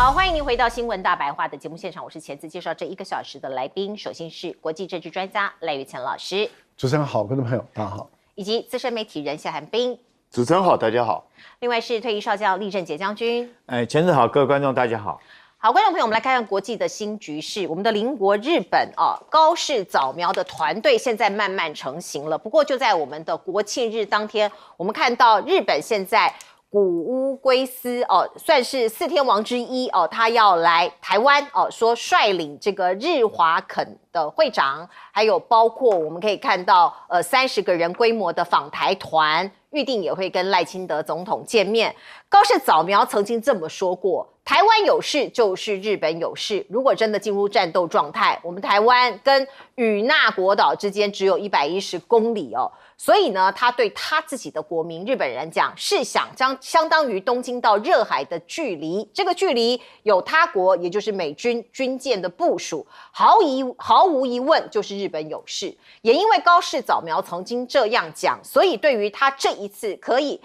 好，欢迎您回到新闻大白话的节目现场，我是茄子，介绍这1个小时的来宾。首先是国际政治专家赖岳乾老师，主持人好，观众朋友大家好，以及资深媒体人夏涵彬，主持人好，大家好。另外是退役少将厉正杰将军，前子好，各位观众大家好。好，观众朋友，我们来看看国际的新局势。我们的邻国日本高市早苗的团队现在慢慢成型了。不过就在我们的国庆日当天，我们看到日本现在谷屋圭司算是4天王之一他要来台湾说率领这个日华肯的会长，还有包括我们可以看到30个人规模的访台团，预定也会跟赖清德总统见面。高市早苗曾经这么说过，台湾有事就是日本有事，如果真的进入战斗状态，我们台湾跟与那国岛之间只有110公里所以呢，他对他自己的国民日本人讲，是想将相当于东京到热海的距离，这个距离有他国，也就是美军军舰的部署，毫无疑问就是日本有事。也因为高市早苗曾经这样讲，所以对于他这一次可以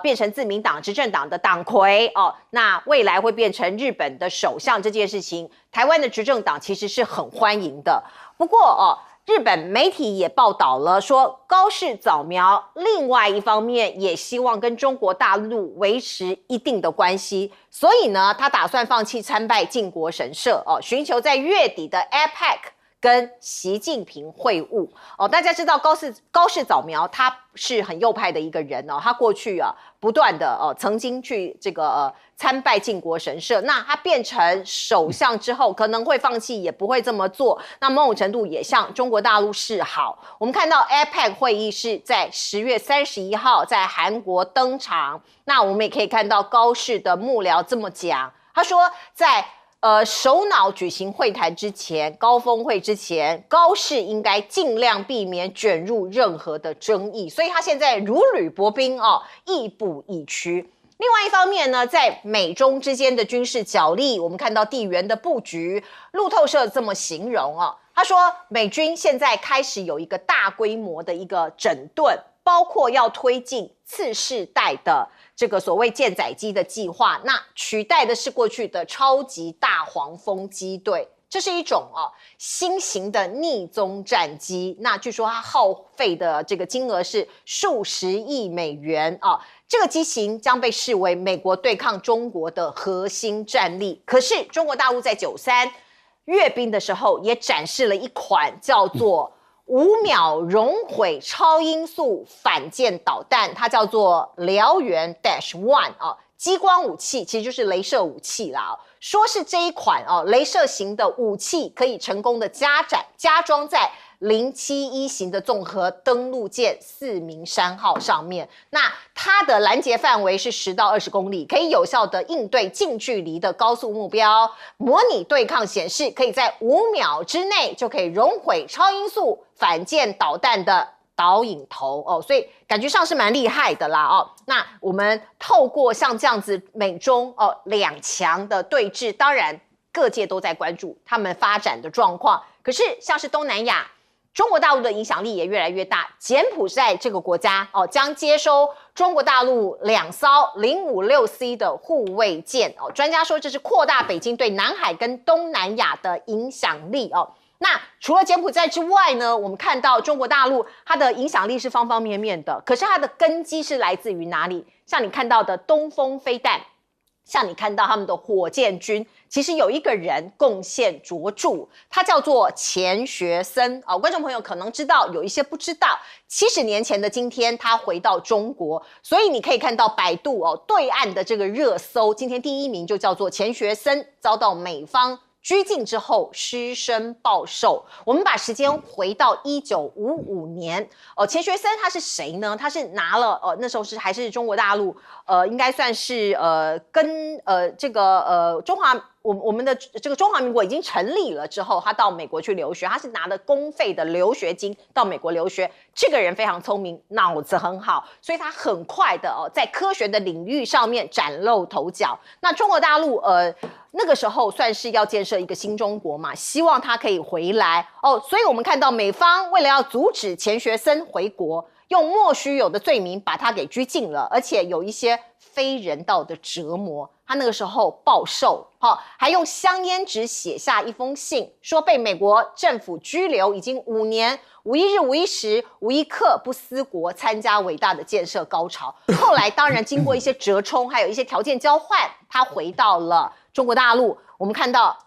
变成自民党执政党的党魁那未来会变成日本的首相这件事情，台湾的执政党其实是很欢迎的。不过日本媒体也报道了说，高市早苗另外一方面也希望跟中国大陆维持一定的关系，所以呢，他打算放弃参拜靖国神社寻求在月底的 APEC 跟习近平会晤大家知道高市早苗他是很右派的一个人他过去不断的曾经去这个参拜靖国神社，那他变成首相之后可能会放弃，也不会这么做，那某种程度也向中国大陆示好。我们看到 APEC 会议是在10月31号在韩国登场，那我们也可以看到高市的幕僚这么讲，他说在首脑举行会谈之前，高峰会之前，高市应该尽量避免卷入任何的争议，所以他现在如履薄冰亦步亦趋。另外一方面呢，在美中之间的军事角力，我们看到地缘的布局，路透社这么形容他说美军现在开始有一个大规模的一个整顿，包括要推进次世代的这个所谓舰载机的计划，那取代的是过去的超级大黄蜂机队，这是一种新型的逆踪战机，那据说它耗费的这个金额是数十亿美元这个机型将被视为美国对抗中国的核心战力。可是中国大陆在93阅兵的时候也展示了一款叫做5秒熔毁超音速反舰导弹，它叫做燎原 -1激光武器，其实就是雷射武器啦说是这一款雷射型的武器可以成功的加装在071型的综合登陆舰4名山号上面，那它的拦截范围是10到20公里，可以有效的应对近距离的高速目标。模拟对抗显示，可以在5秒之内就可以熔毁超音速反舰导弹的导引头所以感觉上是蛮厉害的啦那我们透过像这样子美中两强的对峙，当然各界都在关注他们发展的状况。可是像是东南亚，中国大陆的影响力也越来越大。柬埔寨这个国家将接收中国大陆2艘056C 的护卫舰专家说这是扩大北京对南海跟东南亚的影响力那除了柬埔寨之外呢，我们看到中国大陆它的影响力是方方面面的，可是它的根基是来自于哪里？像你看到的东风飞弹，像你看到他们的火箭军，其实有一个人贡献卓著，他叫做钱学森观众朋友可能知道，有一些不知道。70年前的今天，他回到中国，所以你可以看到百度对岸的这个热搜，今天第1名就叫做钱学森遭到美方拘禁之后失身暴瘦。我们把时间回到1955年钱学森他是谁呢？他是拿了那时候还是中国大陆应该算是跟这个我们的这个中华民国已经成立了之后，他到美国去留学，他是拿了公费的留学金到美国留学。这个人非常聪明，脑子很好，所以他很快的在科学的领域上面崭露头角。那中国大陆那个时候算是要建设一个新中国嘛，希望他可以回来所以我们看到美方为了要阻止钱学森回国，用莫须有的罪名把他给拘禁了，而且有一些非人道的折磨。他那个时候暴瘦，还用香烟纸写下一封信，说被美国政府拘留已经5年，无一日无一时无一刻不思国，参加伟大的建设高潮。后来当然经过一些折冲，还有一些条件交换，他回到了中国大陆。我们看到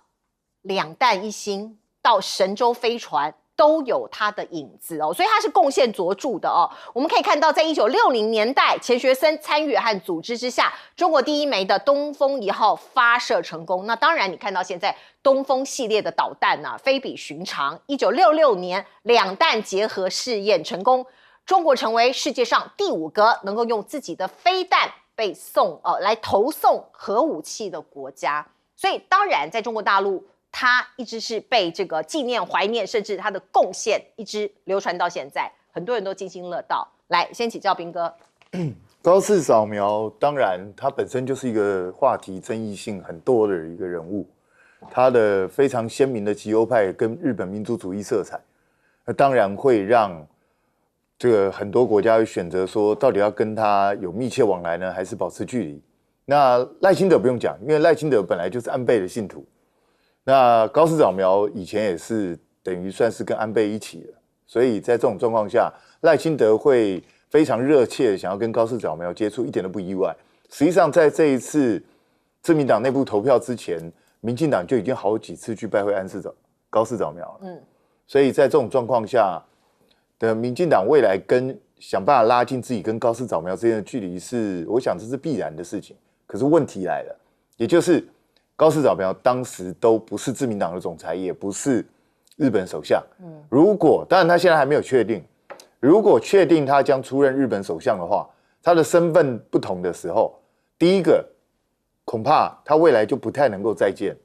2弹1星到神舟飞船都有他的影子哦，所以他是贡献卓著的哦。我们可以看到，在1960年代，钱学森参与和组织之下，中国第1枚的东风1号发射成功。那当然，你看到现在东风系列的导弹呢，非比寻常。1966年2弹结合试验成功，中国成为世界上第5个能够用自己的飞弹来投送核武器的国家。所以，当然，在中国大陆，他一直是被这个纪念、怀念，甚至他的贡献一直流传到现在，很多人都津津乐道。来，先请教彬哥。高市扫描，当然他本身就是一个话题争议性很多的一个人物，他的非常鲜明的极右派跟日本民族主义色彩，那当然会让这个很多国家会选择说，到底要跟他有密切往来呢，还是保持距离？那赖清德不用讲，因为赖清德本来就是安倍的信徒。那高市早苗以前也是等于算是跟安倍一起的，所以在这种状况下，赖清德会非常热切的想要跟高市早苗接触，一点都不意外。实际上，在这一次自民党内部投票之前，民进党就已经好几次去拜会高市早苗了。所以在这种状况下的民进党未来想办法拉近自己跟高市早苗之间的距离我想这是必然的事情。可是问题来了，也就是高市早苗当时都不是自民党的总裁，也不是日本首相。当然他现在还没有确定，如果确定他将出任日本首相的话，他的身份不同的时候，第一个恐怕他未来就不太能够再见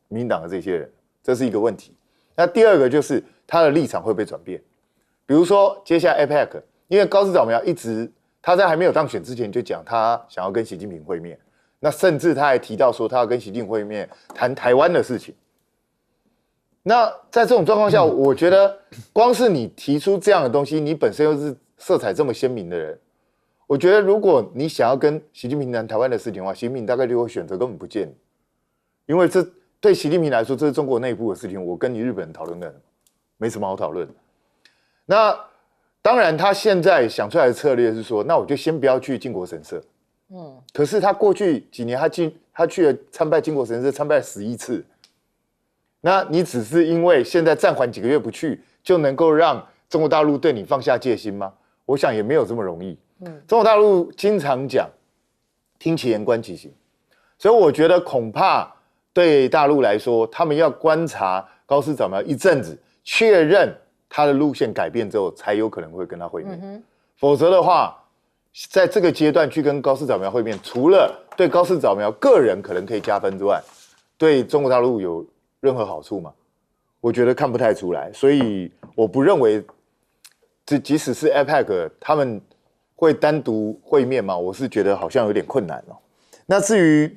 民进党的这些人，这是一个问题。那第二个就是他的立场会被转变，比如说接下来 APEC， 因为高市早苗一直他在还没有当选之前就讲他想要跟习近平会面。那甚至他还提到说，他要跟习近平会面谈台湾的事情。那在这种状况下，我觉得光是你提出这样的东西，你本身又是色彩这么鲜明的人，我觉得如果你想要跟习近平谈台湾的事情的话，习近平大概就会选择根本不见你，因为这对习近平来说，这是中国内部的事情，我跟你日本人讨论的，没什么好讨论的。那当然，他现在想出来的策略是说，那我就先不要去靖国神社。可是他过去几年他去了参拜靖国神社，参拜了11次。那你只是因为现在暂缓几个月不去，就能够让中国大陆对你放下戒心吗？我想也没有这么容易。中国大陆经常讲听其言观其行，所以我觉得恐怕对大陆来说，他们要观察高市早苗一阵子，确认他的路线改变之后，才有可能会跟他会面。否则的话，在这个阶段去跟高市早苗会面，除了对高市早苗个人可能可以加分之外，对中国大陆有任何好处吗？我觉得看不太出来，所以我不认为，即使是 APEC 他们会单独会面嘛，我是觉得好像有点困难哦。那至于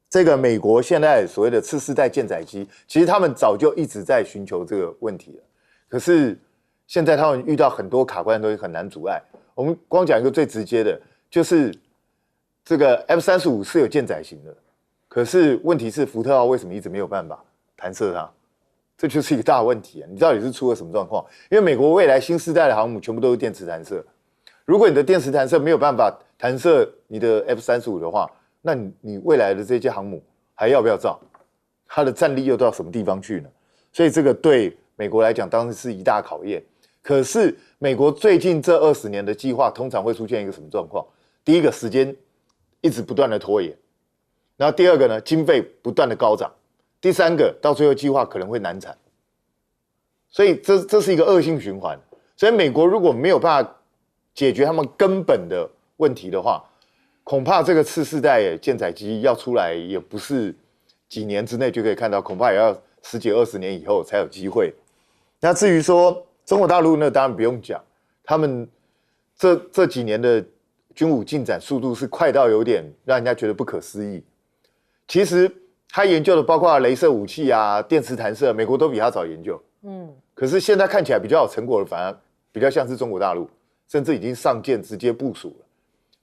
这个美国现在所谓的次世代舰载机，其实他们早就一直在寻求这个问题了，可是现在他们遇到很多卡关的东西很难阻碍。我们光讲一个最直接的，就是这个 F-35是有舰载型的，可是问题是福特号为什么一直没有办法弹射它？这就是一个大问题啊！你到底是出了什么状况？因为美国未来新世代的航母全部都是电磁弹射，如果你的电磁弹射没有办法弹射你的 F-35的话，那你未来的这些航母还要不要造？它的战力又到什么地方去呢？所以这个对美国来讲当然是一大考验。可是美国最近这20年的计划通常会出现一个什么状况？第一个，时间一直不断的拖延，然后第二个呢，经费不断的高涨，第三个，到最后计划可能会难产。所以这是一个恶性循环。所以美国如果没有办法解决他们根本的问题的话，恐怕这个次世代舰载机要出来也不是几年之内就可以看到，恐怕也要10几20年以后才有机会。那至于说中国大陆呢，当然不用讲，他们这几年的军武进展速度是快到有点让人家觉得不可思议。其实他研究的包括雷射武器啊、电磁弹射，美国都比他早研究。可是现在看起来比较有成果的，反而比较像是中国大陆，甚至已经上舰直接部署了。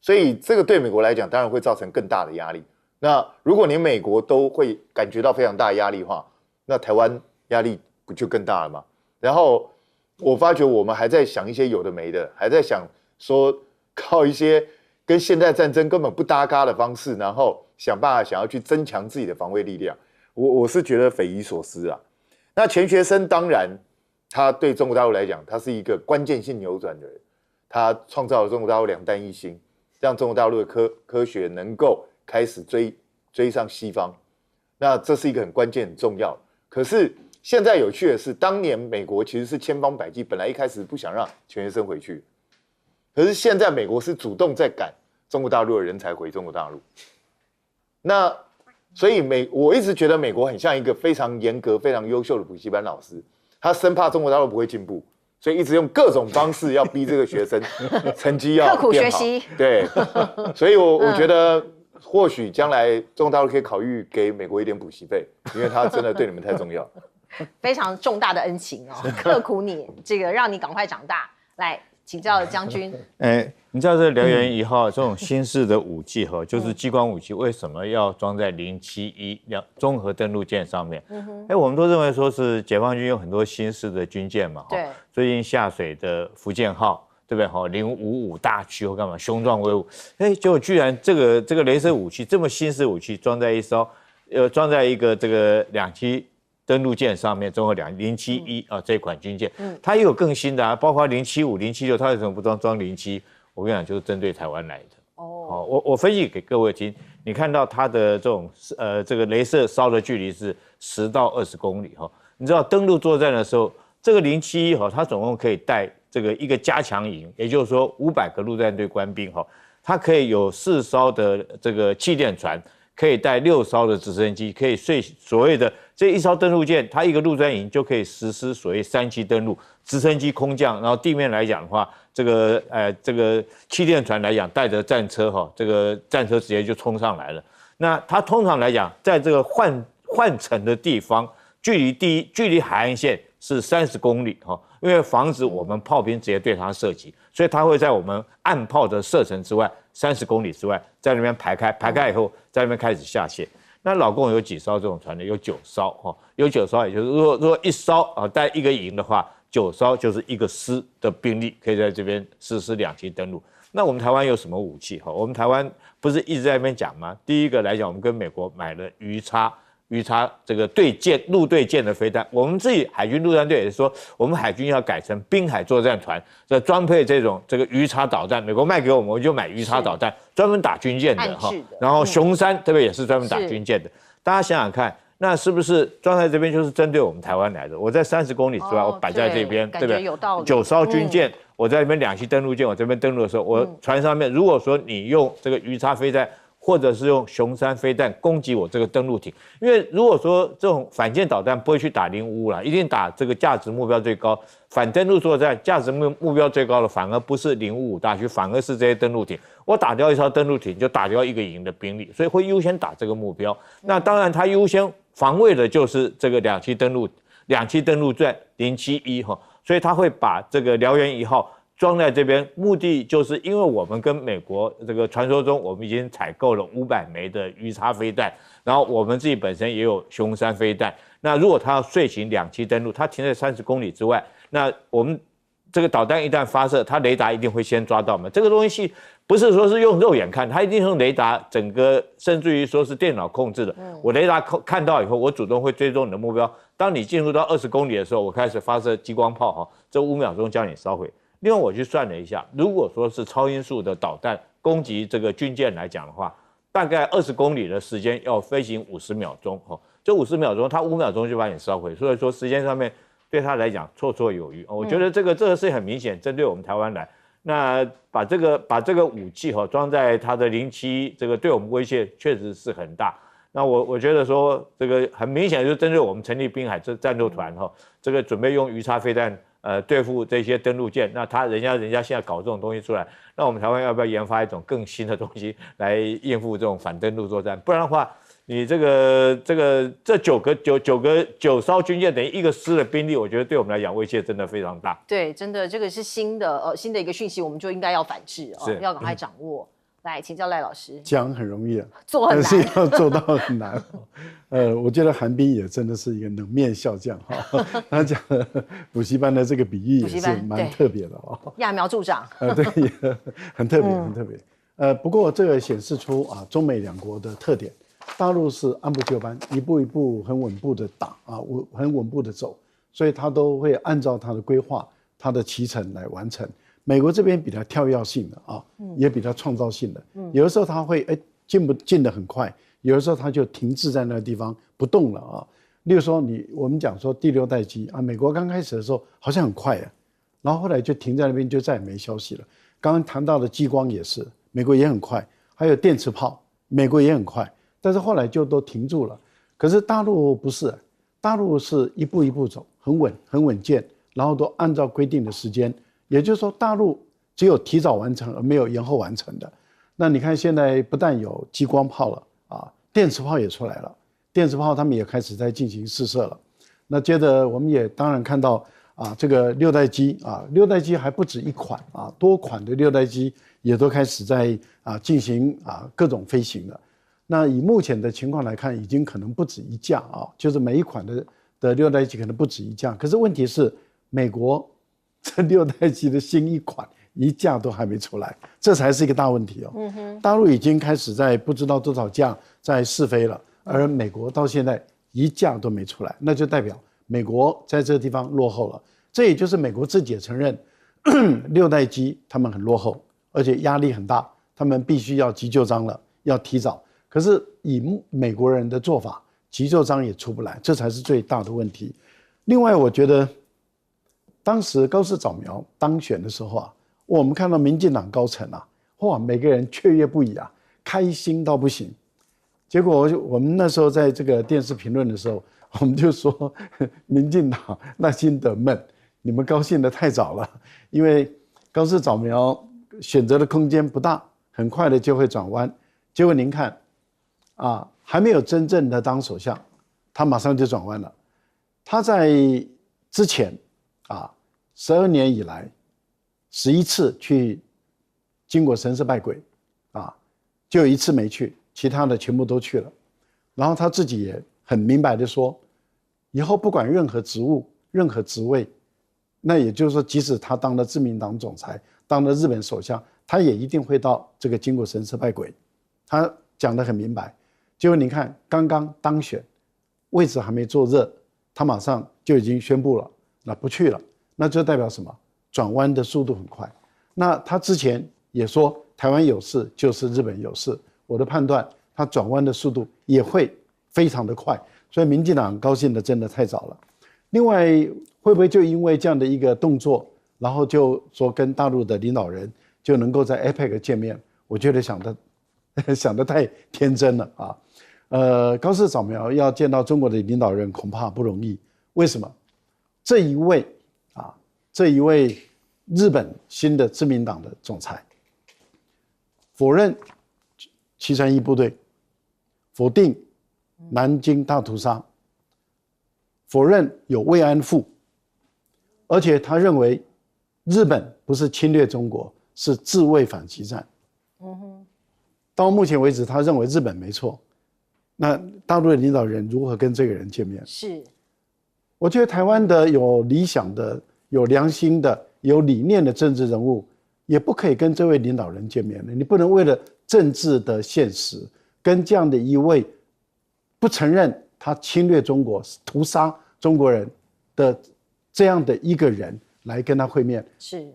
所以这个对美国来讲，当然会造成更大的压力。那如果连美国都会感觉到非常大的压力的话，那台湾压力不就更大了吗？然后我发觉我们还在想一些有的没的，还在想说靠一些跟现代战争根本不搭嘎的方式，然后想办法想要去增强自己的防卫力量。我是觉得匪夷所思啊。那钱学森当然，他对中国大陆来讲，他是一个关键性扭转的人，他创造了中国大陆两弹一星，让中国大陆的科学能够开始追上西方。那这是一个很关键、很重要的。可是现在有趣的是，当年美国其实是千方百计，本来一开始不想让钱学森回去，可是现在美国是主动在赶中国大陆的人才回中国大陆。那所以我一直觉得美国很像一个非常严格、非常优秀的补习班老师，他生怕中国大陆不会进步，所以一直用各种方式要逼这个学生成绩要刻苦学习。对，所以我觉得或许将来中国大陆可以考虑给美国一点补习费，因为他真的对你们太重要。非常重大的恩情哦，刻苦你这个让你赶快长大。来请教将军，你知道这燎原1号这种新式的武器就是激光武器，为什么要装在071综合登陆舰上面？我们都认为说是解放军有很多新式的军舰嘛，对，最近下水的福建号，对不对？055大驱或干嘛，雄壮威武，结果居然这个雷射武器这么新式武器装在装在一个这个2栖登陆舰上面，综合071这款军舰，它也有更新的包括075、076，它为什么不装071？我跟你讲，就是针对台湾来的。我分析给各位听，你看到它的这种这个雷射烧的距离是10到20公里你知道登陆作战的时候，这个071它总共可以带这个一个加强营，也就是说500个陆战队官兵它可以有4艘的这个气垫船。可以带6艘的直升机，可以所谓的这一艘登陆舰，它一个陆战营就可以实施所谓3栖登陆，直升机空降，然后地面来讲的话，这个气垫船来讲带着战车这个战车直接就冲上来了。那它通常来讲，在这个换乘的地方，距离海岸线是30公里因为防止我们炮兵直接对它射击，所以它会在我们岸炮的射程之外30公里之外，在那边排开以后，在那边开始下线。那老共有几艘这种船呢？有9艘有9艘，也就是如果1艘带一个营的话，9艘就是1个师的兵力可以在这边实施2栖登陆。那我们台湾有什么武器我们台湾不是一直在那边讲吗？第一个来讲，我们跟美国买了鱼叉这个陆对舰的飞弹，我们自己海军陆战队也是说，我们海军要改成滨海作战团，装配这个鱼叉导弹，美国卖给我们，我们就买鱼叉导弹，专门打军舰的然后雄三对不对，也是专门打军舰的。大家想想看，那是不是装在这边就是针对我们台湾来的？我在30公里之外，我摆在这边，对不对？9艘军舰，我在那边2栖登陆舰，我这边登陆的时候，我船上面如果说你用这个鱼叉飞弹，或者是用雄三飞弹攻击我这个登陆艇，因为如果说这种反舰导弹不会去打055啦，一定打这个价值目标最高。反登陆作战价值目标最高的反而不是055大驱，反而是这些登陆艇。我打掉一艘登陆艇，就打掉1个营的兵力，所以会优先打这个目标。那当然，它优先防卫的就是这个2栖登陆舰071所以它会把这个燎原1号。装在这边，目的就是因为我们跟美国这个传说中，我们已经采购了500枚的鱼叉飞弹，然后我们自己本身也有雄三飞弹。那如果它要遂行2栖登陆，它停在30公里之外，那我们这个导弹一旦发射，它雷达一定会先抓到嘛。这个东西不是说是用肉眼看，它一定用雷达，整个甚至于说是电脑控制的。我雷达看到以后，我主动会追踪你的目标。当你进入到20公里的时候，我开始发射激光炮这5秒钟将你烧毁。另外我去算了一下，如果说是超音速的导弹攻击这个军舰来讲的话，大概20公里的时间要飞行50秒钟这50秒钟，它5秒钟就把你烧毁，所以说时间上面对他来讲绰绰有余。我觉得这个是很明显针对我们台湾来，那把这个武器装在它的071，这个对我们威胁确实是很大。那我觉得说这个很明显就是针对我们成立滨海战斗团这个准备用鱼叉飞弹。对付这些登陆舰，那人家现在搞这种东西出来，那我们台湾要不要研发一种更新的东西来应付这种反登陆作战？不然的话，你这九艘军舰等于一个师的兵力，我觉得对我们来讲威胁真的非常大。对，真的这个是新的一个讯息，我们就应该要反制要赶快掌握。来，请教赖老师。讲很容易啊，做很难，但是要做到很难。我觉得韩冰也真的是一个冷面笑匠哈，他讲的补习班的这个比喻也是蛮特别的哦。揠苗助长。对，很特别，很特别。不过这个显示出中美两国的特点。大陆是按部就班，一步一步很稳步的打很稳步的走，所以他都会按照他的规划、他的期程来完成。美国这边比较跳跃性的也比较创造性的，有的时候他会进得很快，有的时候他就停滞在那个地方不动了例如说我们讲说第6代机美国刚开始的时候好像很快然后后来就停在那边，就再也没消息了。刚刚谈到的激光也是，美国也很快，还有电磁炮，美国也很快。但是后来就都停住了，可是大陆不是，大陆是一步一步走，很稳健，然后都按照规定的时间，也就是说大陆只有提早完成而没有延后完成的。那你看现在不但有激光炮了电磁炮也出来了，电磁炮他们也开始在进行试射了。那接着我们也当然看到这个6代机6代机还不止一款多款的6代机也都开始在进行各种飞行了。那以目前的情况来看，已经可能不止一架就是每一款的6代机可能不止一架。可是问题是，美国这6代机的新一款一架都还没出来，这才是一个大问题大陆已经开始在不知道多少架在试飞了，而美国到现在一架都没出来，那就代表美国在这个地方落后了。这也就是美国自己也承认6代机他们很落后，而且压力很大，他们必须要急就章了，要提早。可是以美国人的做法，急救章也出不来，这才是最大的问题。另外，我觉得当时高市早苗当选的时候我们看到民进党高层每个人雀跃不已开心到不行。结果我们那时候在这个电视评论的时候，我们就说民进党耐心得闷，你们高兴得太早了，因为高市早苗选择的空间不大，很快的就会转弯。结果您看还没有真正的当首相，他马上就转弯了。他在之前12年以来11次去经过神社拜鬼就有1次没去，其他的全部都去了。然后他自己也很明白的说，以后不管任何职务、任何职位，那也就是说，即使他当了自民党总裁，当了日本首相，他也一定会到这个经过神社拜鬼。他讲得很明白。结果你看，刚刚当选，位置还没坐热，他马上就已经宣布了，那不去了。那这代表什么？转弯的速度很快。那他之前也说，台湾有事就是日本有事。我的判断，他转弯的速度也会非常的快。所以民进党高兴的真的太早了。另外，会不会就因为这样的一个动作，然后就说跟大陆的领导人就能够在 APEC 见面？我觉得想得太天真了高市早苗要见到中国的领导人恐怕不容易。为什么？这一位日本新的自民党的总裁否认731部队，否定南京大屠杀，否认有慰安妇，而且他认为日本不是侵略中国，是自卫反击战。到目前为止，他认为日本没错。那大陆的领导人如何跟这个人见面？是，我觉得台湾的有理想的、有良心的、有理念的政治人物，也不可以跟这位领导人见面的。你不能为了政治的现实，跟这样的一位不承认他侵略中国、屠杀中国人的这样的一个人来跟他会面，是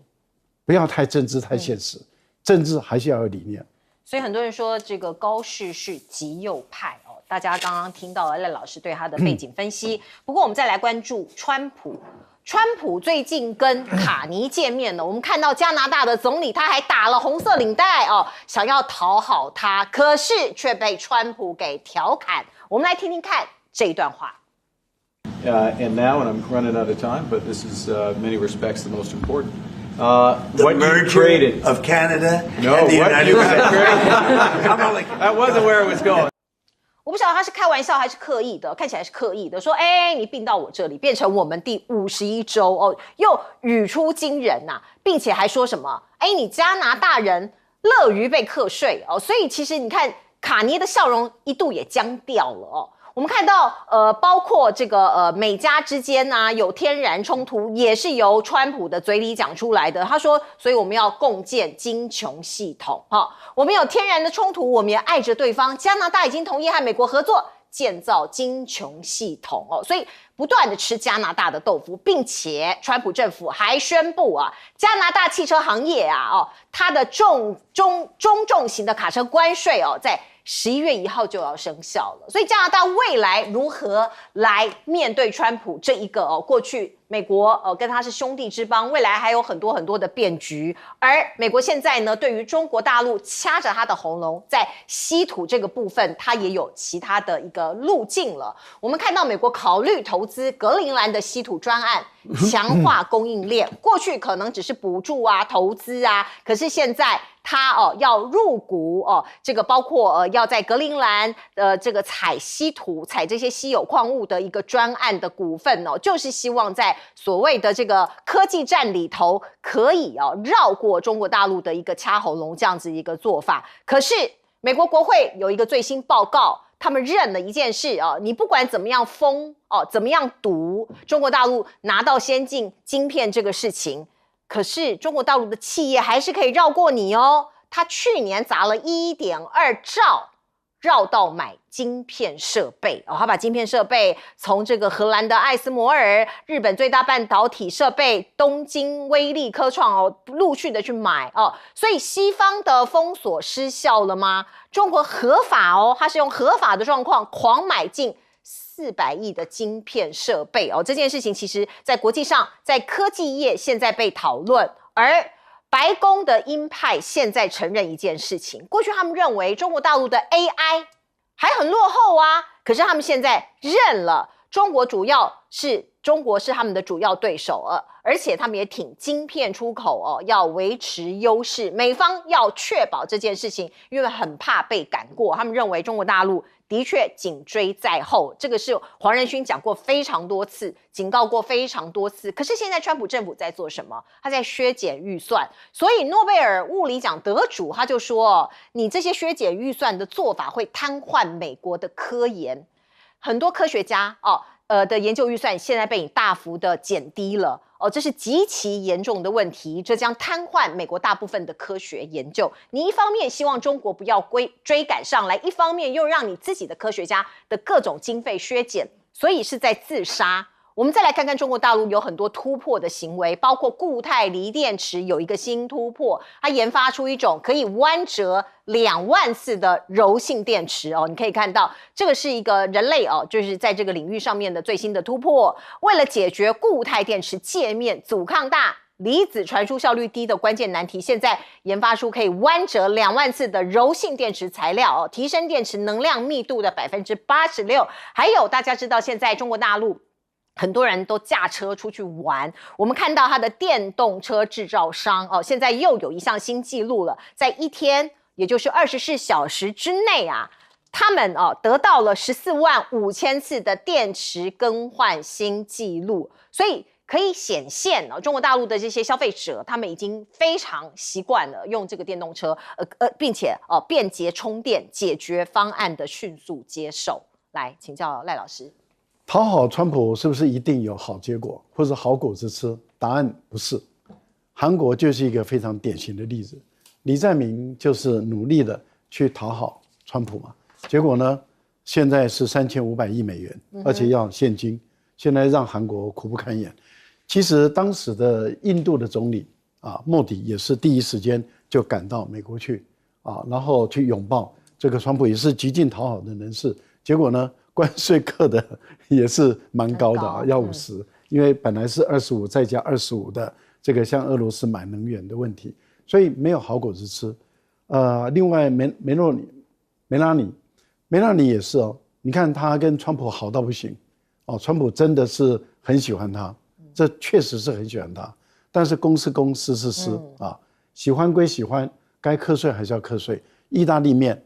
不要太政治、太现实。政治还是要有理念。所以很多人说这个高市是极右派大家刚刚听到了赖老师对他的背景分析。不过我们再来关注川普。川普最近跟卡尼见面了，我们看到加拿大的总理他还打了红色领带想要讨好他，可是却被川普给调侃。我们来听听看这一段话。And now, and I'm running out of time, but this is many respects the most important. The what merger you created of Canada no, and the what United you States. That wasn't where it was going. 我不晓得他是开玩笑还是刻意的，看起来是刻意的，说你并到我这里，变成我们第51州哦，又语出惊人呐、并且还说什么你加拿大人乐于被课税哦，所以其实你看卡尼的笑容一度也僵掉了哦。我们看到，包括这个美加之间啊有天然冲突，也是由川普的嘴里讲出来的。他说，所以我们要共建金琼系统，我们有天然的冲突，我们也爱着对方。加拿大已经同意和美国合作建造金琼系统哦，所以不断的吃加拿大的豆腐，并且川普政府还宣布啊，加拿大汽车行业啊，它的中重型的卡车关税哦，在11月1号就要生效了，所以加拿大未来如何来面对川普这一个过去美国跟他是兄弟之邦，未来还有很多很多的变局，而美国现在呢，对于中国大陆掐着他的喉咙，在稀土这个部分，它也有其他的一个路径了。我们看到美国考虑投资格陵兰的稀土专案，强化供应链，过去可能只是补助啊、投资啊，可是现在它要入股这个包括要在格陵兰这个采稀土、采这些稀有矿物的一个专案的股份就是希望在所谓的这个科技战里头可以绕过中国大陆的一个掐喉咙这样子一个做法。可是美国国会有一个最新报告，他们认了一件事你不管怎么样封怎么样堵中国大陆拿到先进晶片这个事情，可是中国大陆的企业还是可以绕过你哦。他去年砸了1.2兆绕道买晶片设备他把晶片设备从这个荷兰的艾斯摩尔、日本最大半导体设备东京威力科创陆续的去买所以西方的封锁失效了吗？中国合法它是用合法的状况狂买进400亿的晶片设备这件事情其实在国际上，在科技业现在被讨论，而白宫的鹰派现在承认一件事情，过去他们认为中国大陆的 AI 还很落后啊，可是他们现在认了中国是他们的主要对手而且他们也挺晶片出口要维持优势，美方要确保这件事情，因为很怕被赶过，他们认为中国大陆的确紧追在后，这个是黄仁勋讲过非常多次，警告过非常多次。可是现在川普政府在做什么？他在削减预算，所以诺贝尔物理奖得主他就说，你这些削减预算的做法会瘫痪美国的科研，很多科学家的研究预算现在被你大幅的减低了这是极其严重的问题，这将瘫痪美国大部分的科学研究。你一方面希望中国不要追赶上来，一方面又让你自己的科学家的各种经费削减，所以是在自杀。我们再来看看中国大陆有很多突破的行为，包括固态锂电池有一个新突破，它研发出一种可以弯折2万次的柔性电池你可以看到这个是一个人类就是在这个领域上面的最新的突破。为了解决固态电池界面阻抗大、离子传输效率低的关键难题，现在研发出可以弯折2万次的柔性电池材料提升电池能量密度的86%。还有大家知道现在中国大陆很多人都驾车出去玩，我们看到他的电动车制造商现在又有一项新纪录了，在一天也就是24小时之内他们得到了145000次的电池更换新纪录，所以可以显现中国大陆的这些消费者，他们已经非常习惯了用这个电动车，并且便捷充电解决方案的迅速接受。来请教赖老师。讨好川普是不是一定有好结果或者好果子吃？答案不是。韩国就是一个非常典型的例子，李在明就是努力的去讨好川普嘛，结果呢，现在是3500亿美元，而且要现金，现在让韩国苦不堪言。其实当时的印度的总理莫迪也是第一时间就赶到美国去然后去拥抱这个川普，也是极尽讨好的人士。结果呢，关税课的也是蛮高的要50%，因为本来是25再加25的这个向俄罗斯买能源的问题，所以没有好果子吃。另外梅拉尼也是你看他跟川普好到不行川普真的是很喜欢他，这确实是很喜欢他，但是公是公，私是私喜欢归喜欢，该课税还是要课税。意大利面，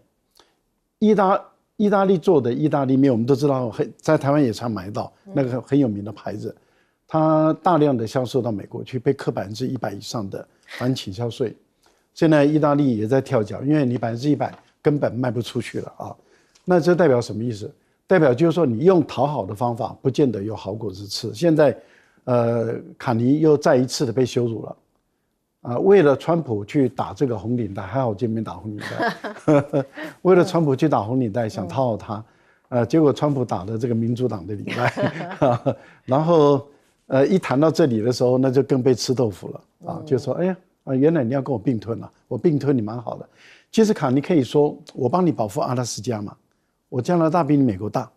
意大利做的意大利面，我们都知道在台湾也常买到那个很有名的牌子，它大量的销售到美国去，被课100%以上的反倾销税。现在意大利也在跳脚，因为你100%根本卖不出去了啊。那这代表什么意思？代表就是说你用讨好的方法，不见得有好果子吃。现在，卡尼又再一次的被羞辱了。为了川普去打这个红领带，还好今天没打红领带。为了川普去打红领带，想讨好他，结果川普打了这个民主党的领带，然后一谈到这里的时候，那就更被吃豆腐了啊，就说哎呀原来你要跟我并吞了，我并吞你蛮好的。其实卡尼可以说，我帮你保护阿拉斯加嘛，我加拿大比你美国大，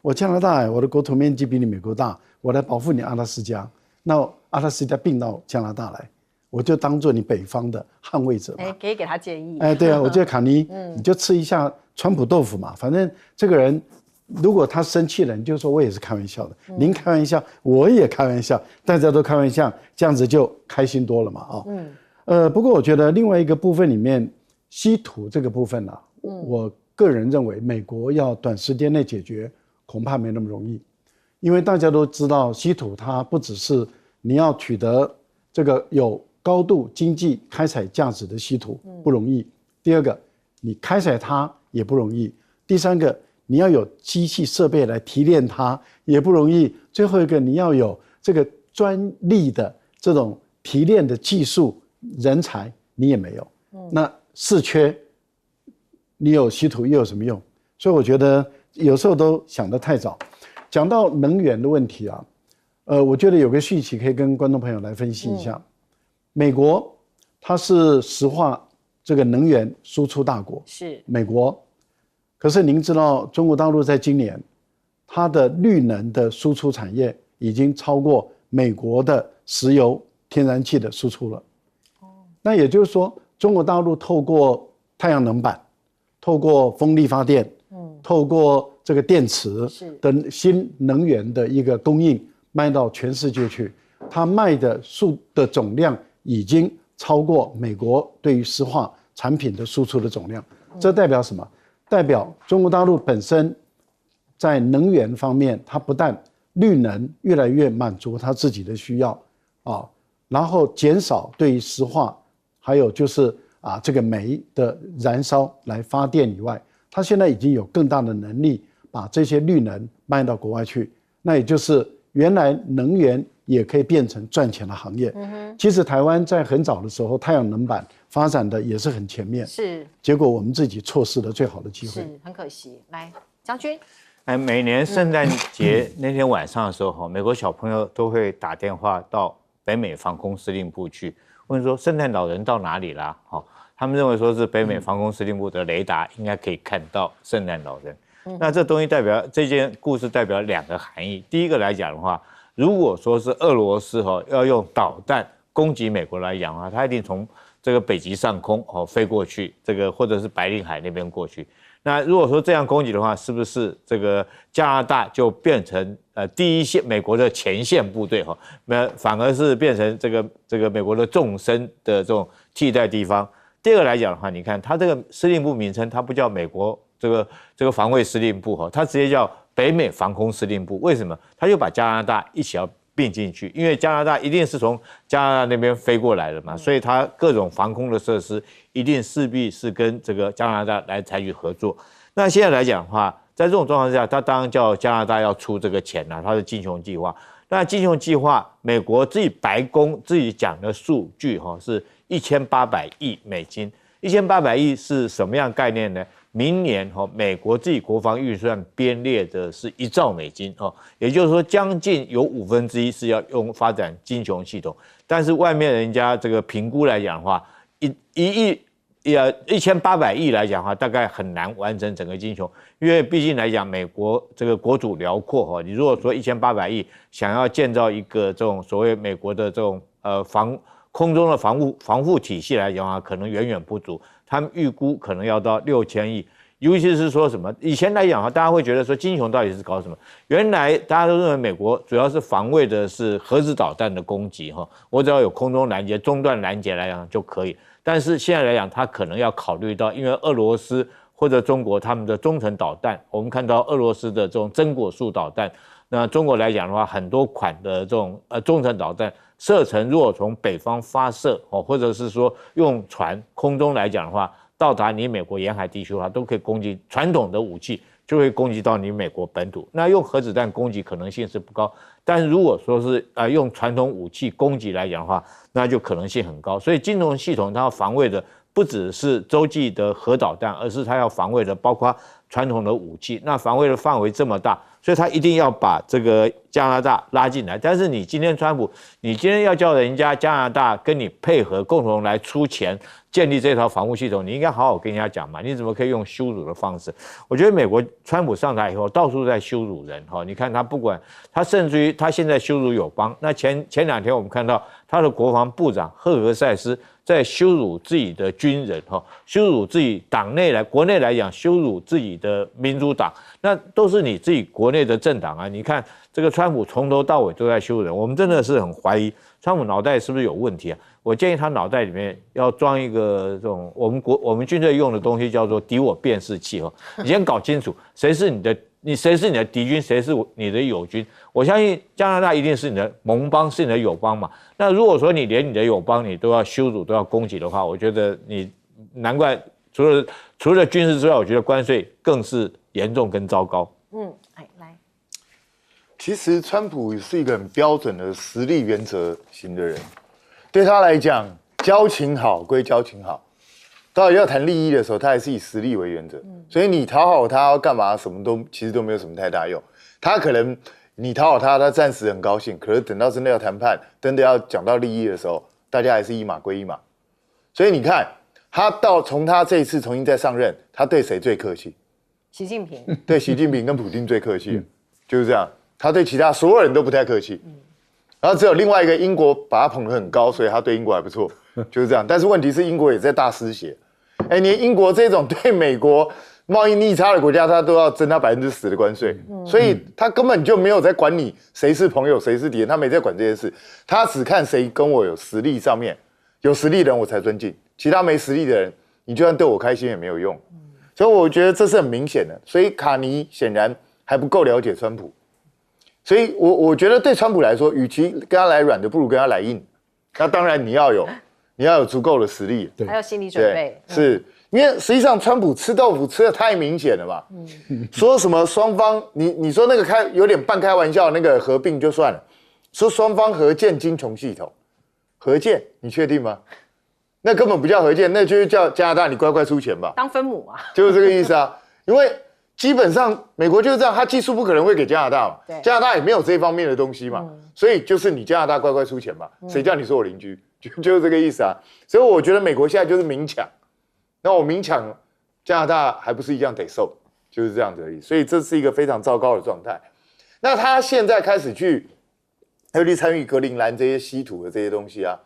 我加拿大我的国土面积比你美国大，我来保护你阿拉斯加。那阿拉斯加并到加拿大来，我就当做你北方的捍卫者嘛。可以给他建议。对啊，我觉得卡尼，你就吃一下川普豆腐嘛。反正这个人，如果他生气了，你就说我也是开玩笑的。您开玩笑，我也开玩笑，大家都开玩笑，这样子就开心多了嘛。不过我觉得另外一个部分里面，稀土这个部分呢，我个人认为美国要短时间内解决，恐怕没那么容易。因为大家都知道，稀土它不只是你要取得这个有高度经济开采价值的稀土不容易，第二个，你开采它也不容易，第三个，你要有机器设备来提炼它也不容易，最后一个，你要有这个专利的这种提炼的技术人才，你也没有。那四缺，你有稀土又有什么用？所以我觉得有时候都想得太早。讲到能源的问题啊，我觉得有个讯息可以跟观众朋友来分析一下。美国它是石化这个能源输出大国，是美国。可是您知道，中国大陆在今年，它的绿能的输出产业已经超过美国的石油、天然气的输出了。那也就是说，中国大陆透过太阳能板，透过风力发电，透过这个电池的新能源的一个供应卖到全世界去，它卖的总量已经超过美国对于石化产品的输出的总量。这代表什么？代表中国大陆本身在能源方面，它不但绿能越来越满足它自己的需要然后减少对于石化还有就是这个煤的燃烧来发电以外，它现在已经有更大的能力把这些绿能卖到国外去，那也就是原来能源也可以变成赚钱的行业。其实台湾在很早的时候，太阳能板发展的也是很前面，是，结果我们自己错失了最好的机会，是很可惜。来，将军，每年圣诞节那天晚上的时候，美国小朋友都会打电话到北美防空司令部去问说，圣诞老人到哪里啦？他们认为说是北美防空司令部的雷达应该可以看到圣诞老人。那这东西代表这件故事代表两个含义。第一个来讲的话，如果说是俄罗斯要用导弹攻击美国来讲的话，它一定从这个北极上空飞过去，这个或者是白令海那边过去。那如果说这样攻击的话，是不是这个加拿大就变成第一线美国的前线部队反而是变成这个美国的纵深的这种替代地方？第二个来讲的话，你看它这个司令部名称，它不叫美国这个防卫司令部它直接叫北美防空司令部。为什么？它就把加拿大一起要并进去，因为加拿大一定是从加拿大那边飞过来的嘛，所以它各种防空的设施一定势必是跟这个加拿大来采取合作。那现在来讲的话，在这种状况下，它当然叫加拿大要出这个钱它是金熊计划。那金熊计划，美国自己白宫自己讲的数据是1800亿美金。1800亿是什么样概念呢？明年美国自己国防预算编列的是1兆美金也就是说将近有1/5是要用发展金熊系统，但是外面人家这个评估来讲的话，1800亿来讲的话，大概很难完成整个金熊，因为毕竟来讲，美国这个国土辽阔你如果说1800亿想要建造一个这种所谓美国的这种空中的防护体系来讲的话，可能远远不足。他们预估可能要到6000亿，尤其是说什么？以前来讲大家会觉得说金熊到底是搞什么？原来大家都认为美国主要是防卫的是核子导弹的攻击我只要有空中拦截、中段拦截来讲就可以。但是现在来讲，它可能要考虑到，因为俄罗斯或者中国他们的中程导弹，我们看到俄罗斯的这种真果树导弹，那中国来讲的话，很多款的这种中程导弹射程如果从北方发射或者是说用船空中来讲的话，到达你美国沿海地区的话，都可以攻击传统的武器，就会攻击到你美国本土。那用核子弹攻击可能性是不高，但是如果说是用传统武器攻击来讲的话，那就可能性很高。所以金融系统它要防卫的不只是洲际的核导弹，而是它要防卫的包括传统的武器。那防卫的范围这么大，所以它一定要把这个加拿大拉进来。但是你今天川普，你今天要叫人家加拿大跟你配合，共同来出钱建立这套防护系统，你应该好好跟人家讲嘛。你怎么可以用羞辱的方式？我觉得美国川普上台以后，到处在羞辱人哈。你看他不管他，甚至于他现在羞辱友邦。那前2天我们看到他的国防部长赫格塞斯在羞辱自己的军人哈，羞辱自己国内来讲，羞辱自己的民主党，那都是你自己国内的政党啊。你看这个川普从头到尾都在羞辱人，我们真的是很怀疑川普脑袋是不是有问题啊？我建议他脑袋里面要装一个这种我们军队用的东西，叫做敌我辨识器哦。你先搞清楚谁是你的敌军，谁是你的友军。我相信加拿大一定是你的盟邦，是你的友邦嘛。那如果说你连你的友邦你都要羞辱、都要攻击的话，我觉得你难怪除了军事之外，我觉得关税更是严重跟糟糕。来，其实川普是一个很标准的实力原则型的人，对他来讲，交情好归交情好，到底要谈利益的时候，他还是以实力为原则。所以你讨好他要干嘛，什么都其实都没有什么太大用。他可能你讨好他，他暂时很高兴，可是等到真的要谈判，真的要讲到利益的时候，大家还是一码归一码。所以你看，从他这一次重新再上任，他对谁最客气？习近平。对习近平跟普京最客气，就是这样。他对其他所有人都不太客气。然后只有另外一个英国把他捧得很高，所以他对英国还不错，就是这样。但是问题是英国也在大失血，连英国这种对美国贸易逆差的国家，他都要征他10%的关税，所以他根本就没有在管你谁是朋友谁是敌人，他没在管这件事，他只看谁跟我有实力，上面有实力的人我才尊敬，其他没实力的人，你就算对我开心也没有用。所以我觉得这是很明显的，所以卡尼显然还不够了解川普。所以我觉得对川普来说，与其跟他来软的，不如跟他来硬。那当然你要有足够的实力，还有心理准备。是因为实际上川普吃豆腐吃的太明显了嘛。说什么双方，你说那个有点半开玩笑，那个合并就算了，说双方合建金融系统，合建你确定吗？那根本不叫合建，那就是叫加拿大你乖乖出钱吧，当分母啊，就是这个意思啊。因为基本上美国就是这样，他技术不可能会给加拿大嘛，加拿大也没有这方面的东西嘛，所以就是你加拿大乖乖出钱嘛，谁叫你是我邻居，就是这个意思啊。所以我觉得美国现在就是明抢，那我明抢加拿大还不是一样得受，就是这样子而已。所以这是一个非常糟糕的状态。那他现在开始去参与格陵兰这些稀土的这些东西啊，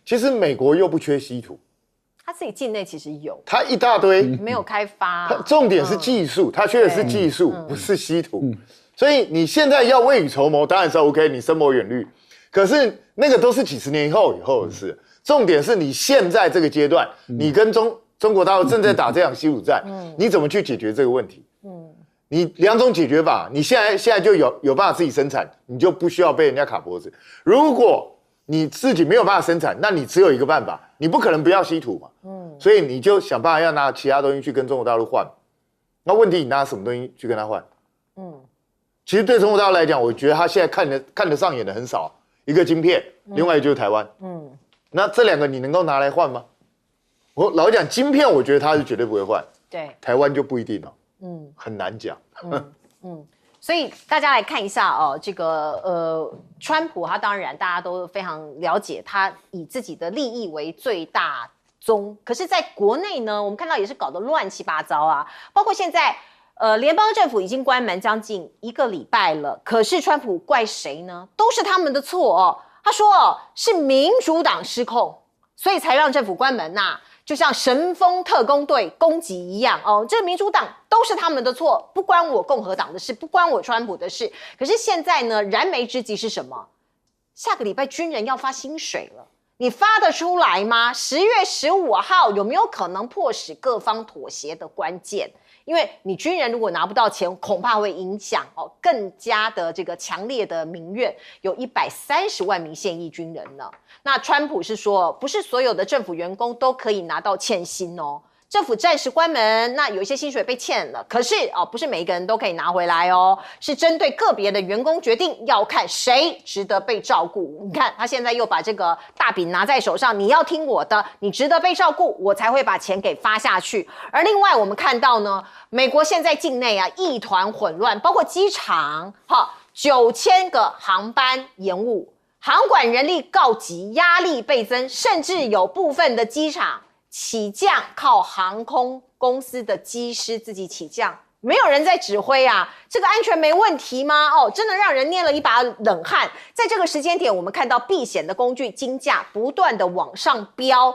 其实美国又不缺稀土。他自己境内其实有，他一大堆没有开发。重点是技术，他缺的是技术，不是稀土。所以你现在要未雨绸缪，当然是 OK， 你深谋远虑。可是那个都是几十年以后的事。重点是你现在这个阶段，你跟中国大陆正在打这场稀土战，你怎么去解决这个问题？你2种解决法，你现在就有办法自己生产，你就不需要被人家卡脖子。如果你自己没有办法生产，那你只有一个办法，你不可能不要稀土嘛。所以你就想办法要拿其他东西去跟中国大陆换。那问题你拿什么东西去跟他换？其实对中国大陆来讲，我觉得他现在看得上眼的很少，一个晶片，另外一个就是台湾。那这2个你能够拿来换吗？我老讲晶片，我觉得他是绝对不会换。对，台湾就不一定了。很难讲。所以大家来看一下哦，这个川普他当然大家都非常了解，他以自己的利益为最大宗。可是，在国内呢，我们看到也是搞得乱七八糟啊，包括现在联邦政府已经关门将近1个礼拜了，可是川普怪谁呢？都是他们的错哦。他说是民主党失控，所以才让政府关门呐。就像神风特工队攻击一样哦，这民主党都是他们的错，不关我共和党的事，不关我川普的事。可是现在呢，燃眉之急是什么？下个礼拜军人要发薪水了，你发得出来吗？10月15号有没有可能迫使各方妥协的关键？因为你军人如果拿不到钱，恐怕会影响更加的这个强烈的民怨，有130万名现役军人呢。那川普是说，不是所有的政府员工都可以拿到欠薪哦。政府暂时关门，那有一些薪水被欠了，可是不是每一个人都可以拿回来哦，是针对个别的员工决定，要看谁值得被照顾。你看他现在又把这个大饼拿在手上，你要听我的，你值得被照顾，我才会把钱给发下去。而另外我们看到呢，美国现在境内一团混乱，包括机场9000个航班延误，航管人力告急，压力倍增，甚至有部分的机场起降靠航空公司的机师自己起降，没有人在指挥啊，这个安全没问题吗？真的让人捏了一把冷汗。在这个时间点，我们看到避险的工具金价不断的往上飙，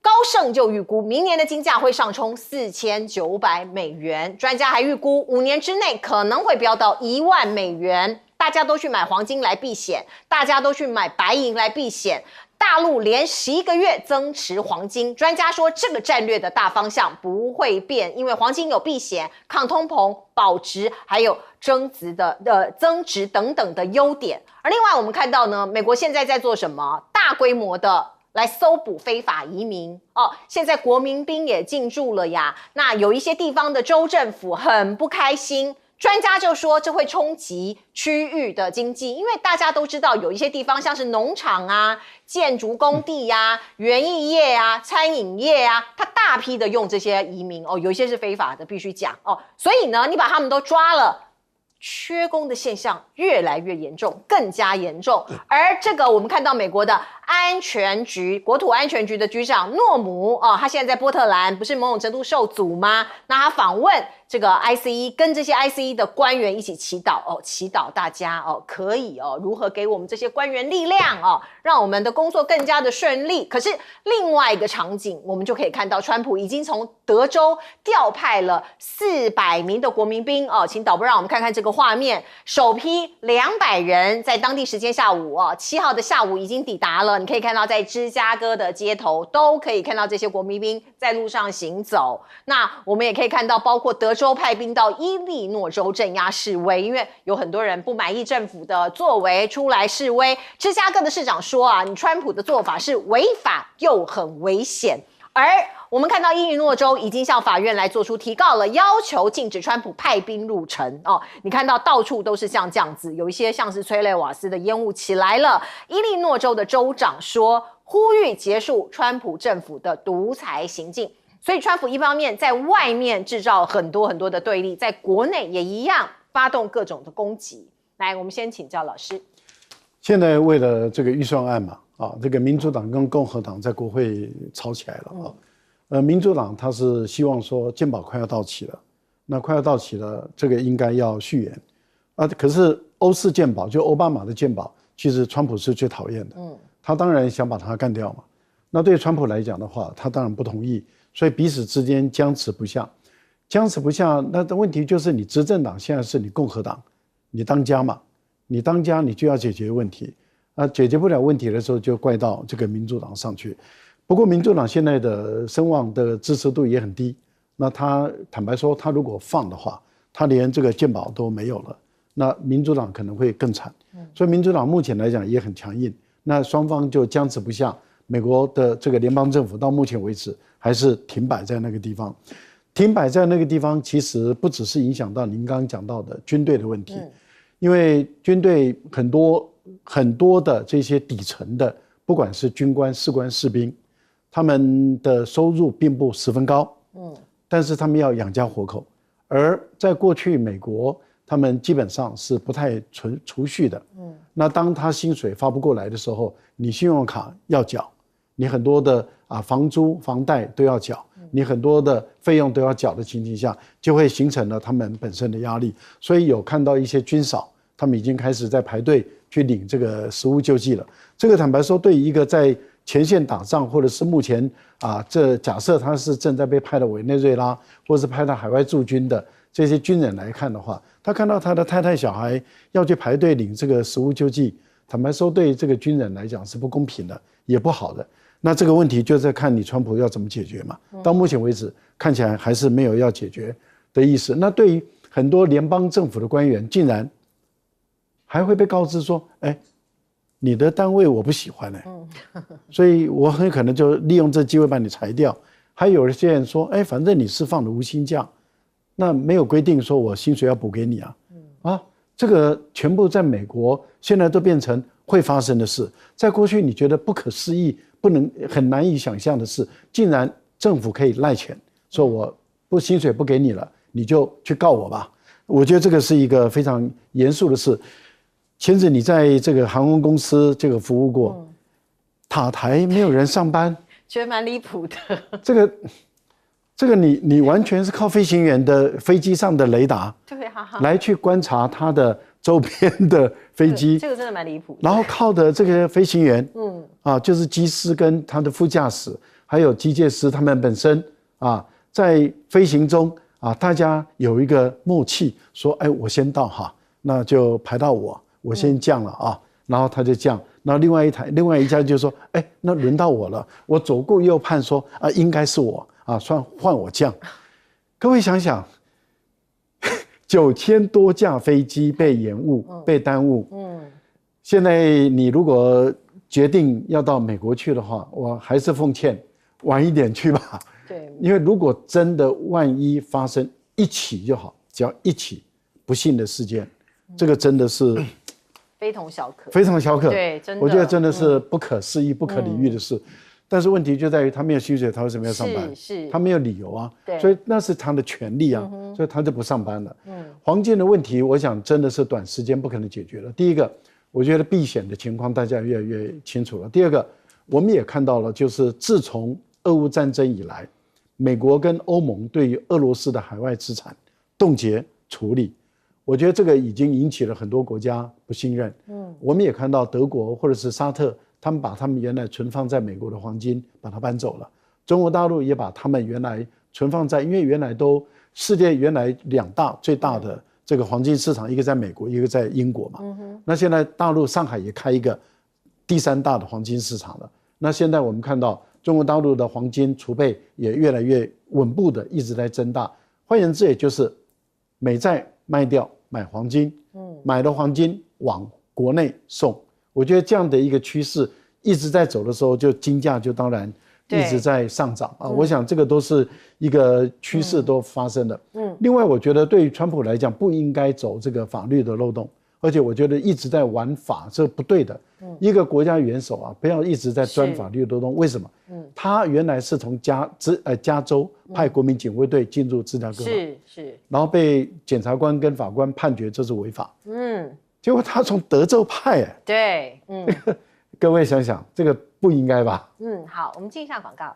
高盛就预估明年的金价会上冲$4900，专家还预估5年之内可能会飙到$10,000。大家都去买黄金来避险，大家都去买白银来避险。大陆连11个月增持黄金，专家说这个战略的大方向不会变，因为黄金有避险、抗通膨、保值，还有增值等等的优点。而另外我们看到呢，美国现在在做什么？大规模的来搜捕非法移民现在国民兵也进驻了呀。那有一些地方的州政府很不开心。专家就说这会冲击区域的经济，因为大家都知道有一些地方像是农场啊、建筑工地啊、园艺业啊、餐饮业啊，它大批的用这些移民有一些是非法的，必须讲所以呢，你把他们都抓了，缺工的现象越来越严重，更加严重。而这个我们看到美国的国土安全局的局长诺姆他现在在波特兰，不是某种程度受阻吗？那他访问这个 ICE， 跟这些 ICE 的官员一起祈祷祈祷大家可以如何给我们这些官员力量让我们的工作更加的顺利。可是另外一个场景，我们就可以看到川普已经从德州调派了400名的国民兵请导播让我们看看这个画面，首批200人在当地时间下午7号的下午已经抵达了。你可以看到在芝加哥的街头都可以看到这些国民兵在路上行走。那我们也可以看到包括德州派兵到伊利诺州镇压示威，因为有很多人不满意政府的作为出来示威。芝加哥的市长说你川普的做法是违法又很危险。而我们看到伊利诺州已经向法院来做出提告了，要求禁止川普派兵入城你看到到处都是像这样子，有一些像是催泪瓦斯的烟雾起来了。伊利诺州的州长说，呼吁结束川普政府的独裁行径。所以川普一方面在外面制造很多很多的对立，在国内也一样发动各种的攻击。来，我们先请教老师。现在为了这个预算案嘛，这个民主党跟共和党在国会吵起来了民主党他是希望说健保快要到期了，那快要到期了，这个应该要续延可是欧式健保就奥巴马的健保，其实川普是最讨厌的他当然想把它干掉嘛。那对川普来讲的话，他当然不同意，所以彼此之间僵持不下。僵持不下，那的问题就是你执政党现在是你共和党，你当家嘛，你当家你就要解决问题解决不了问题的时候就怪到这个民主党上去。不过民主党现在的声望的支持度也很低，那他坦白说他如果放的话，他连这个健保都没有了，那民主党可能会更惨所以民主党目前来讲也很强硬，那双方就僵持不下。美国的这个联邦政府到目前为止还是停摆在那个地方。停摆在那个地方其实不只是影响到您刚刚讲到的军队的问题因为军队很多的这些底层的，不管是军官、士官、士兵，他们的收入并不十分高但是他们要养家活口。而在过去美国他们基本上是不太储蓄的那当他薪水发不过来的时候，你信用卡要缴，你很多的房租房贷都要缴，你很多的费用都要缴的情形下，就会形成了他们本身的压力。所以有看到一些军嫂他们已经开始在排队去领这个食物救济了。这个坦白说，对于一个在前线打仗，或者是目前这假设他是正在被派到委内瑞拉，或是派到海外驻军的这些军人来看的话，他看到他的太太小孩要去排队领这个食物救济，坦白说对这个军人来讲是不公平的，也不好的。那这个问题就在看你川普要怎么解决嘛。到目前为止看起来还是没有要解决。的意思。那对于很多联邦政府的官员，竟然还会被告知说，哎，你的单位我不喜欢所以我很可能就利用这机会把你裁掉。还有一些人说，哎，反正你是放了无薪假，那没有规定说我薪水要补给你啊，这个全部在美国现在都变成会发生的事。在过去你觉得不可思议、很难以想象的事，竟然政府可以赖钱，说我薪水不给你了，你就去告我吧。我觉得这个是一个非常严肃的事。前子你在这个航空公司这个服务过，塔台没有人上班，觉得蛮离谱的。这个你完全是靠飞行员的飞机上的雷达，对啊，来去观察它的周边的飞机，这个真的蛮离谱。然后靠的这个飞行员，就是机师跟他的副驾驶，还有机械师他们本身在飞行中大家有一个默契，说，哎，我先到那就排到我先降了然后他就降，然后另外一家就说，哎，那轮到我了，我左顾右盼说应该是我算换我降。各位想想，9000多架飞机被延误、被耽误。现在你如果决定要到美国去的话，我还是奉劝晚一点去吧。对，因为如果真的万一发生一起就好，只要一起不幸的事件，这个真的是非同小可，非常小可。对，真的，我觉得真的是不可思议、不可理喻的事。但是问题就在于他没有薪水，他为什么要上班？是他没有理由对，所以那是他的权利所以他就不上班了。黄金的问题，我想真的是短时间不可能解决的。第一个，我觉得避险的情况大家越来越清楚了。第二个，我们也看到了，就是自从俄乌战争以来，美国跟欧盟对于俄罗斯的海外资产冻结处理，我觉得这个已经引起了很多国家不信任。我们也看到德国或者是沙特，他们把他们原来存放在美国的黄金把它搬走了。中国大陆也把他们原来存放在，因为原来世界原来最大的这个黄金市场，一个在美国，一个在英国嘛。那现在大陆上海也开一个第3大的黄金市场了。那现在我们看到中国大陆的黄金储备也越来越稳步的一直在增大。换言之，也就是美债卖掉买黄金，买的黄金往国内送。我觉得这样的一个趋势一直在走的时候，就金价就当然一直在上涨我想这个都是一个趋势都发生的。另外我觉得对于川普来讲，不应该走这个法律的漏洞，而且我觉得一直在玩法，这不对的。一个国家元首不要一直在钻法律的漏洞。为什么？他原来是从加州派国民警卫队进入芝加哥，是，然后被检察官跟法官判决这是违法。结果他从德州派对，各位想想，这个不应该吧？好，我们进一下广告。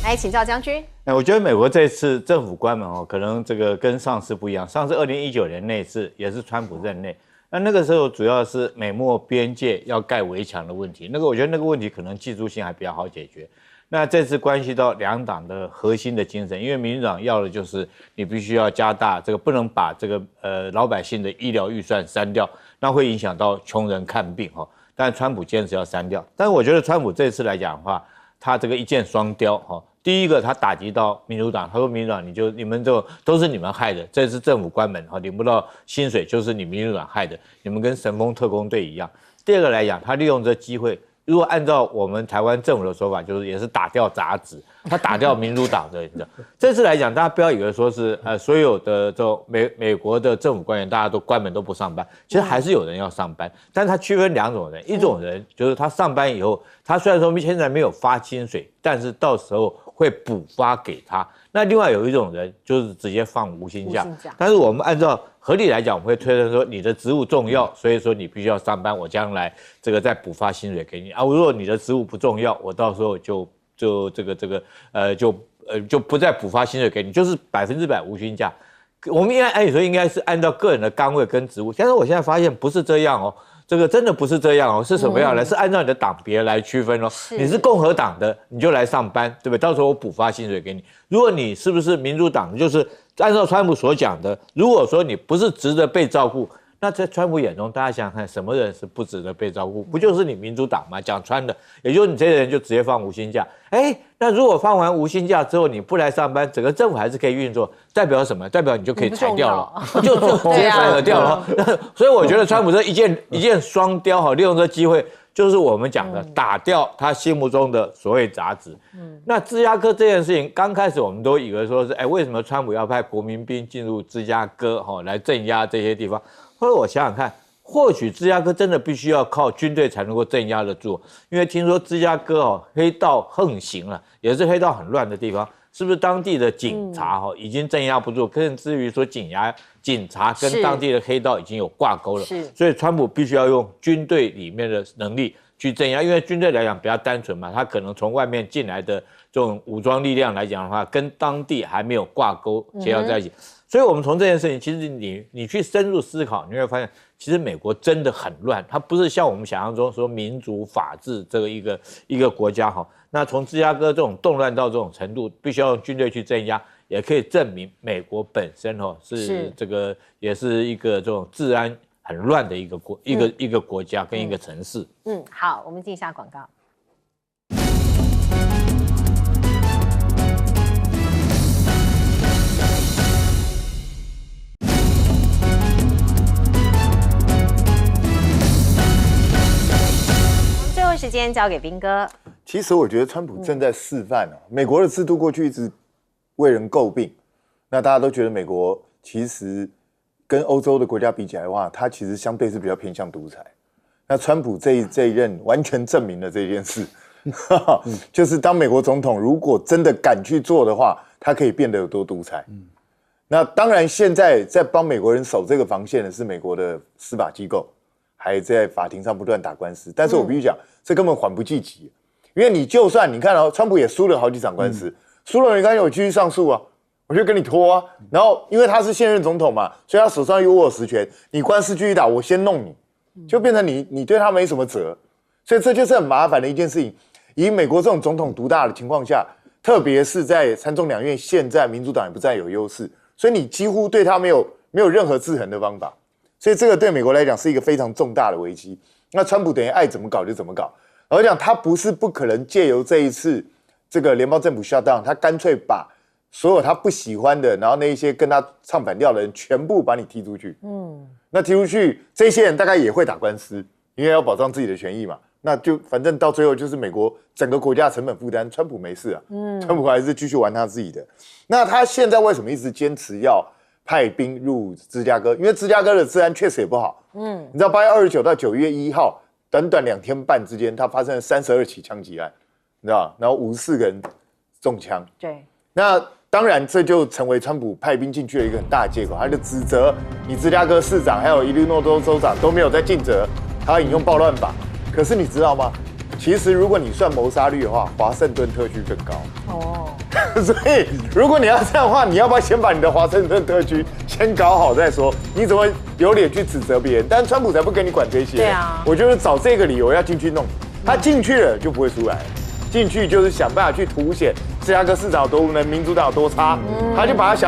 来请教将军。我觉得美国这次政府关门可能这个跟上次不一样。上次2019年那次也是川普任内，那个时候主要是美墨边界要盖围墙的问题，我觉得那个问题可能技术性还比较好解决。那这次关系到两党的核心的精神，因为民主党要的就是你必须要加大这个，不能把这个老百姓的医疗预算删掉，那会影响到穷人看病但川普坚持要删掉。但是我觉得川普这次来讲的话，他这个一箭双雕第一个，他打击到民主党，他说民主党你们都是你们害的，这次政府关门领不到薪水就是你民主党害的，你们跟神风特工队一样。第二个来讲，他利用这机会，如果按照我们台湾政府的说法，就是也是打掉杂质，他打掉民主党的，你知道。这次来讲，大家不要以为说是所有的这种美国的政府官员大家都关门都不上班，其实还是有人要上班，但是他区分2种人，一种人就是他上班以后，他虽然说现在没有发薪水，但是到时候会补发给他。那另外有一种人就是直接放无薪假，但是我们按照合理来讲，我们会推论说你的职务重要，所以说你必须要上班，我将来这个再补发薪水给你如果你的职务不重要，我到时候就不再补发薪水给你，就是100%无薪假。我们按理说应该是按照个人的岗位跟职务，但是我现在发现不是这样这个真的不是这样哦，是什么样呢？是按照你的党别来区分哦。你是共和党的，你就来上班，对不对？到时候我补发薪水给你。如果你是不是民主党，就是按照川普所讲的，如果说你不是值得被照顾，那在川普眼中，大家想想看，什么人是不值得被照顾？不就是你民主党吗？讲穿的，也就是你这些人就直接放无薪假。哎，那如果放完无薪假之后，你不来上班，整个政府还是可以运作，代表什么？代表你就可以裁掉了，就直接裁掉了。所以我觉得川普这一箭双雕哈，利用这机会。就是我们讲的打掉他心目中的所谓杂质。那芝加哥这件事情，刚开始我们都以为说是，为什么川普要派国民兵进入芝加哥来镇压这些地方？后来我想想看，或许芝加哥真的必须要靠军队才能够镇压得住，因为听说芝加哥黑道横行了，也是黑道很乱的地方。是不是当地的警察已经镇压不住，甚至于说警察跟当地的黑道已经有挂钩了，所以川普必须要用军队里面的能力去镇压，因为军队来讲比较单纯嘛，他可能从外面进来的这种武装力量来讲的话，跟当地还没有挂钩结合在一起，所以我们从这件事情，其实你去深入思考，你会发现，其实美国真的很乱，它不是像我们想象中说民主法治这个一个国家哈。那从芝加哥这种动乱到这种程度，必须要用军队去镇压，也可以证明美国本身是这个也是一个这种治安很乱的一个国家跟一个城市。好，我们进一下广告。最后时间交给彬哥。其实我觉得川普正在示范美国的制度过去一直为人诟病，那大家都觉得美国其实跟欧洲的国家比起来的话，它其实相对是比较偏向独裁。那川普这一任完全证明了这件事，就是当美国总统如果真的敢去做的话，他可以变得有多独裁。那当然，现在在帮美国人守这个防线的是美国的司法机构，还在法庭上不断打官司。但是我必须讲，这根本缓不济急。因为你就算你看川普也输了好几场官司，输了没关系，我继续上诉啊，我就跟你拖啊。然后因为他是现任总统嘛，所以他手上有握有实权，你官司继续打，我先弄你，就变成你对他没什么责，所以这就是很麻烦的一件事情。以美国这种总统独大的情况下，特别是在参众两院现在民主党也不再有优势，所以你几乎对他没有任何制衡的方法，所以这个对美国来讲是一个非常重大的危机。那川普等于爱怎么搞就怎么搞。而讲他不是不可能借由这一次这个联邦政府 shutdown， 他干脆把所有他不喜欢的，然后那一些跟他唱反调的人全部把你踢出去。那踢出去，这些人大概也会打官司，因为要保障自己的权益嘛。那就反正到最后就是美国整个国家的成本负担，川普没事啊，川普还是继续玩他自己的。那他现在为什么一直坚持要派兵入芝加哥？因为芝加哥的治安确实也不好。你知道8月29到9月1号。短短2天半之间，他发生了32起枪击案，你知道，然后54个人中枪。对，那当然这就成为川普派兵进去的一个很大的借口，他就指责你芝加哥市长还有伊利诺州州长都没有在尽责，他引用暴乱法。可是你知道吗？其实如果你算谋杀率的话，华盛顿特区更高。所以如果你要这样的话，你要不要先把你的华盛顿特区先搞好再说？你怎么有脸去指责别人？但川普才不跟你管这些。对啊，我就是找这个理由要进去弄。他进去了就不会出来，进去就是想办法去凸显芝加哥市长有多无能，民主党有多差，他就把他想。